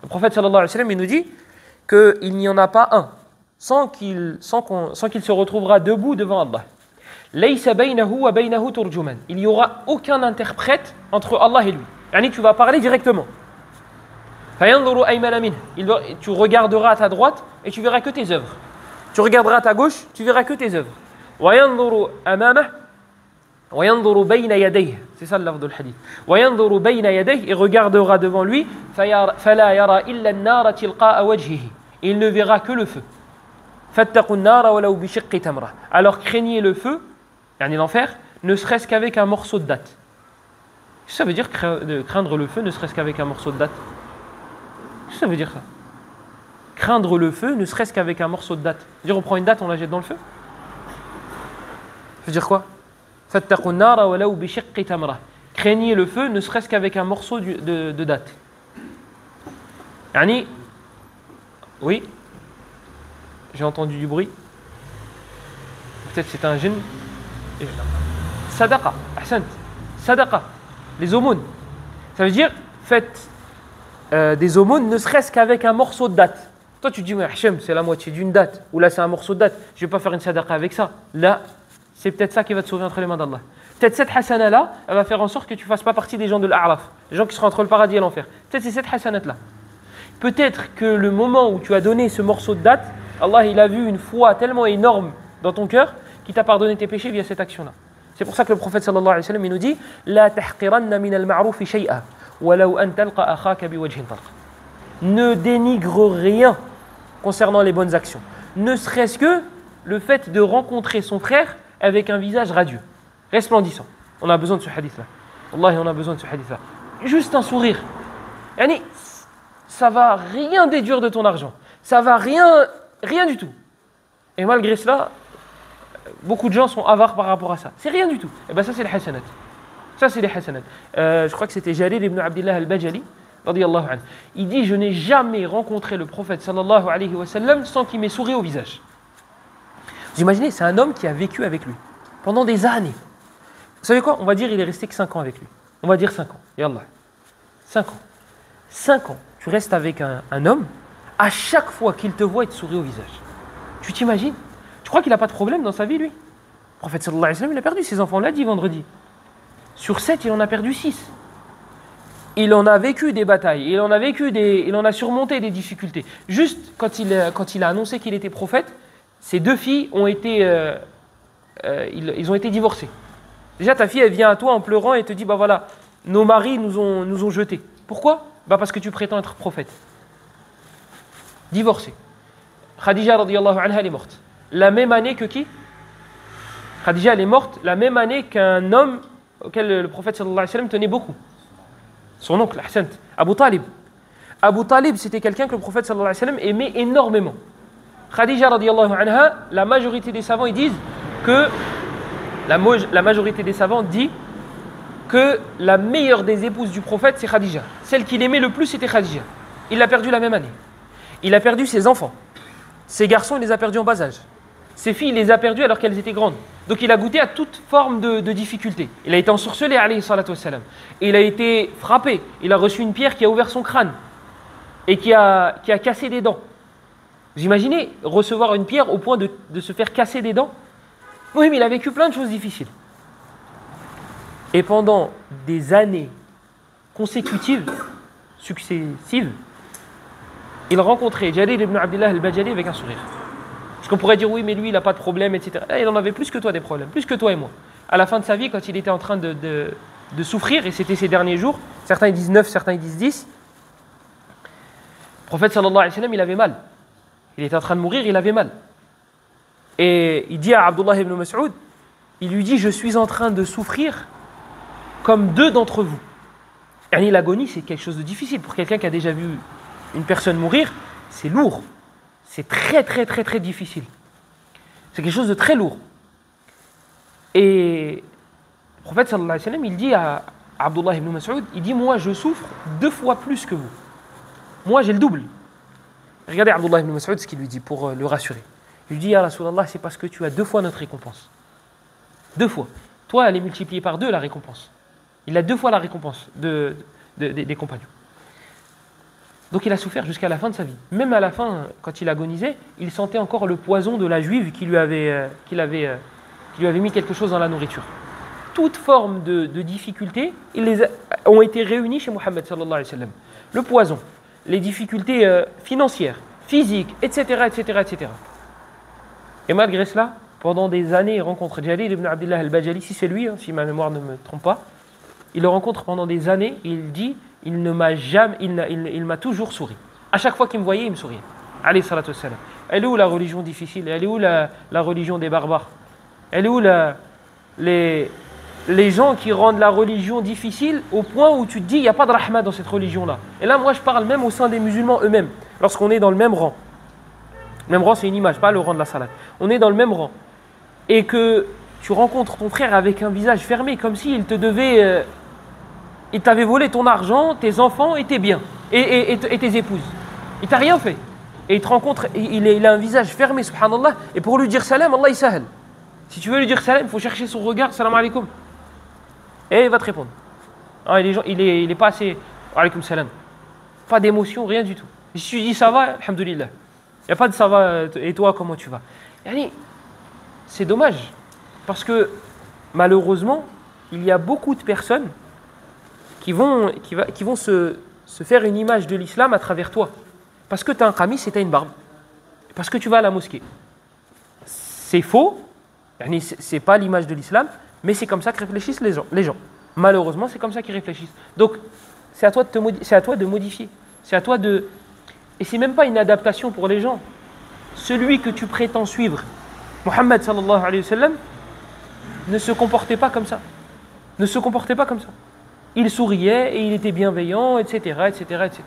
Le prophète sallallahu alayhi wa sallam, il nous dit qu'il n'y en a pas un sans qu'il se retrouvera debout devant Allah. Laysa baynahu wa baynahu turjuman. Il n'y aura aucun interprète entre Allah et lui. Yani, tu vas parler directement. Fayanzuru aymana minhu. Tu regarderas à ta droite et tu verras que tes œuvres. Tu regarderas à ta gauche, tu verras que tes œuvres. Wayanzuru amamah wayanzuru bayna yadayhi. C'est ça le lafz du hadith. Wayanzuru bayna yadayhi, il regardera devant lui, fala yara illa an-nara tilqa'a wajhihi. Il ne verra que le feu. Fattaqun nara walaw bi shiqqi tamra. Alors craignez le feu, yani l'enfer, ne serait-ce qu'avec un morceau de date. Qu'est-ce que ça veut dire craindre le feu ne serait-ce qu'avec un morceau de date? Qu'est-ce que ça veut dire ça? Craindre le feu ne serait-ce qu'avec un morceau de date. C'est-à-dire on prend une date, on la jette dans le feu? Ça veut dire quoi? Fattaqun nara walaw bi shiqqi tamra. Craignez le feu ne serait-ce qu'avec un morceau de date. Yani, oui, j'ai entendu du bruit. Peut-être c'est un djinn. Sadaqa, ahsant. Sadaqa, les aumônes. Ça veut dire, faites des aumônes ne serait-ce qu'avec un morceau de date. Toi tu dis, mais Hachem, c'est la moitié d'une date. Ou là c'est un morceau de date. Je ne vais pas faire une sadaqa avec ça. Là, c'est peut-être ça qui va te sauver entre les mains d'Allah. Peut-être cette hasana-là, elle va faire en sorte que tu ne fasses pas partie des gens de l'A'raf. Les gens qui seront entre le paradis et l'enfer. Peut-être c'est cette hasanat-là. Peut-être que le moment où tu as donné ce morceau de date, Allah il a vu une foi tellement énorme dans ton cœur qu'il t'a pardonné tes péchés via cette action-là. C'est pour ça que le prophète sallallahu alayhi wa sallam il nous dit La tahqiranna min al-ma'ruf shay'a walau an talqa akhaka biwajhin talq. Ne dénigre rien concernant les bonnes actions. Ne serait-ce que le fait de rencontrer son frère avec un visage radieux, resplendissant. On a besoin de ce hadith-là. Wallahi, on a besoin de ce hadith-là. Juste un sourire. Yani, ça va rien déduire de ton argent. Ça va rien du tout. Et malgré cela, beaucoup de gens sont avares par rapport à ça. C'est rien du tout. Et bien ça c'est les hasanat. Ça c'est les hasanat. Je crois que c'était Jarir ibn Abdullah al-Bajali, radiyallahu anhu. Il dit, je n'ai jamais rencontré le prophète sallallahu alayhi wa sallam sans qu'il m'ait souri au visage. Vous imaginez, c'est un homme qui a vécu avec lui pendant des années. Vous savez quoi? On va dire il est resté que 5 ans avec lui. On va dire 5 ans. Yallah. 5 ans. 5 ans. Tu restes avec un homme, à chaque fois qu'il te voit, il te sourit au visage. Tu t'imagines? Tu crois qu'il n'a pas de problème dans sa vie, lui? Le prophète sallallahu alayhi wa sallam, il a perdu ses enfants, on l'a dit vendredi. Sur 7, il en a perdu 6. Il en a vécu des batailles, il en a surmonté des difficultés. Juste quand il a annoncé qu'il était prophète, ses 2 filles ont été, ils ont été divorcés. Déjà, ta fille, elle vient à toi en pleurant et te dit, bah voilà, nos maris nous ont jetés. Pourquoi? Bah parce que tu prétends être prophète. Divorcée. Khadija radiyallahu anha, elle est morte. La même année que qui? Khadija, elle est morte la même année qu'un homme auquel le prophète sallallahu alayhi wa sallam tenait beaucoup. Son oncle, Ahsant, Abu Talib. Abu Talib, c'était quelqu'un que le prophète sallallahu alayhi wa sallam aimait énormément. Khadija radiyallahu anha, la majorité des savants ils disent que la majorité des savants dit que la meilleure des épouses du prophète c'est Khadija. Celle qu'il aimait le plus c'était Khadija. Il l'a perdue la même année. Il a perdu ses enfants. Ses garçons, il les a perdus en bas âge. Ses filles, il les a perdues alors qu'elles étaient grandes. Donc il a goûté à toute forme de difficulté. Il a été ensorcelé, alayhi salatu wassalam. Il a été frappé. Il a reçu une pierre qui a ouvert son crâne et qui a cassé des dents. Vous imaginez recevoir une pierre au point de se faire casser des dents? Oui, mais il a vécu plein de choses difficiles. Et pendant des années consécutives, successives, il rencontrait Jarir ibn Abdullah al-Bajali avec un sourire. Parce qu'on pourrait dire, oui, mais lui, il n'a pas de problème, etc. Là, il en avait plus que toi des problèmes, plus que toi et moi. À la fin de sa vie, quand il était en train de souffrir, et c'était ses derniers jours, certains ils disent 9, certains ils disent 10, le prophète sallallahu alayhi wa sallam, il avait mal. Il était en train de mourir, il avait mal. Et il dit à Abdullah ibn Mas'ud, il lui dit, je suis en train de souffrir comme 2 d'entre vous. Et l'agonie, c'est quelque chose de difficile. Pour quelqu'un qui a déjà vu une personne mourir, c'est lourd. C'est très, très, très, très difficile. C'est quelque chose de très lourd. Et le prophète sallallahu alayhi wa sallam, il dit à Abdullah ibn Mas'ud, il dit, moi, je souffre 2 fois plus que vous. Moi, j'ai le double. Regardez Abdullah ibn Mas'ud ce qu'il lui dit pour le rassurer. Il lui dit, ya Rasulallah, c'est parce que tu as 2 fois notre récompense. 2 fois. Toi, elle est multipliée par 2 la récompense. Il a 2 fois la récompense des compagnons. Donc il a souffert jusqu'à la fin de sa vie. Même à la fin, quand il agonisait, il sentait encore le poison de la juive qui lui avait mis quelque chose dans la nourriture. Toutes formes de difficultés ont été réunies chez Mohammed sallallahu alayhi wa sallam. Le poison, les difficultés financières, physiques, etc., etc., etc. Et malgré cela, pendant des années, il rencontre Jalil ibn Abdullah al-Bajali, si c'est lui, si ma mémoire ne me trompe pas. Il le rencontre pendant des années et il dit, il m'a toujours souri. À chaque fois qu'il me voyait, il me souriait. Alayhi salatu wassalam. Elle est où la religion difficile? Elle est où la religion des barbares? Elle est où les gens qui rendent la religion difficile au point où tu te dis, il n'y a pas de rahma dans cette religion-là. Et là, moi, je parle même au sein des musulmans eux-mêmes, lorsqu'on est dans le même rang. Le même rang, c'est une image, pas le rang de la salat. On est dans le même rang. Et que tu rencontres ton frère avec un visage fermé, comme s'il te devait... il t'avait volé ton argent, tes enfants et tes biens, et tes épouses. Il t'a rien fait. Et il te rencontre, il a un visage fermé, subhanallah, et pour lui dire salam, Allah il sahel. Si tu veux lui dire salam, il faut chercher son regard, salam alaikum. Et il va te répondre. Ah, il est pas assez, alaikum salam. Pas d'émotion, rien du tout. Et si tu dis ça va, alhamdoulilah. Il n'y a pas de ça va, et toi, comment tu vas? C'est dommage, parce que malheureusement, il y a beaucoup de personnes qui vont se faire une image de l'islam à travers toi. Parce que tu as un qamis et tu as une barbe. Parce que tu vas à la mosquée. C'est faux, c'est pas l'image de l'islam, mais c'est comme ça que réfléchissent les gens. Malheureusement, c'est comme ça qu'ils réfléchissent. Donc, c'est à toi de modifier. C'est à toi de... Et c'est même pas une adaptation pour les gens. Celui que tu prétends suivre, Mohammed sallallahu alayhi wa sallam, ne se comportait pas comme ça. Ne se comportait pas comme ça. Il souriait et il était bienveillant, etc., etc., etc.